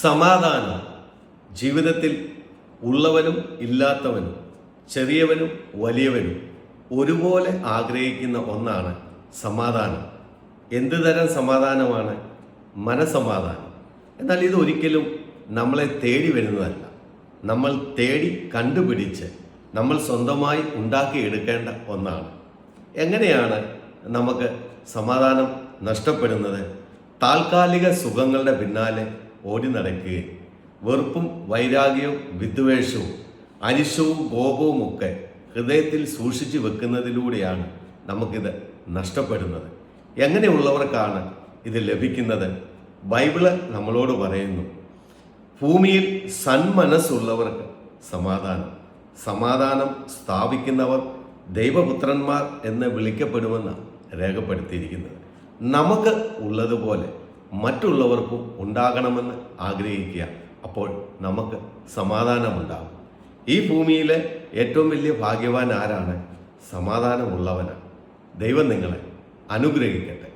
സമാധാനം ജീവിതത്തിൽ ഉള്ളവനും ഇല്ലാത്തവനും ചെറിയവനും വലിയവനും ഒരുപോലെ ആഗ്രഹിക്കുന്ന ഒന്നാണ് സമാധാനം. എന്ത് തരം സമാധാനമാണ്? മനസമാധാനം. എന്നാൽ ഇതൊരിക്കലും നമ്മളെ തേടി വരുന്നതല്ല. നമ്മൾ തേടി കണ്ടുപിടിച്ച് നമ്മൾ സ്വന്തമായി ഉണ്ടാക്കിയെടുക്കേണ്ട ഒന്നാണ്. എങ്ങനെയാണ് നമുക്ക് സമാധാനം നഷ്ടപ്പെടുന്നത്? താൽക്കാലിക സുഖങ്ങളുടെ പിന്നാലെ ഓടി നടക്കുകയും വെറുപ്പും വൈരാഗ്യവും വിദ്വേഷവും അരിശവും കോപവും ഒക്കെ ഹൃദയത്തിൽ സൂക്ഷിച്ചു വെക്കുന്നതിലൂടെയാണ് നമുക്കിത് നഷ്ടപ്പെടുന്നത്. എങ്ങനെയുള്ളവർക്കാണ് ഇത് ലഭിക്കുന്നത്? ബൈബിള് നമ്മളോട് പറയുന്നു, ഭൂമിയിൽ സന്മനസ്സുള്ളവർക്ക് സമാധാനം സ്ഥാപിക്കുന്നവർ ദൈവപുത്രന്മാർ എന്ന് വിളിക്കപ്പെടുമെന്നാണ് രേഖപ്പെടുത്തിയിരിക്കുന്നത്. നമുക്ക് ഉള്ളതുപോലെ മറ്റുള്ളവർക്കും ഉണ്ടാകണമെന്ന് ആഗ്രഹിക്കുക. അപ്പോൾ നമുക്ക് സമാധാനമുണ്ടാകും. ഈ ഭൂമിയിലെ ഏറ്റവും വലിയ ഭാഗ്യവാൻ ആരാണ്? സമാധാനമുള്ളവനാണ്. ദൈവം നിങ്ങളെ അനുഗ്രഹിക്കട്ടെ.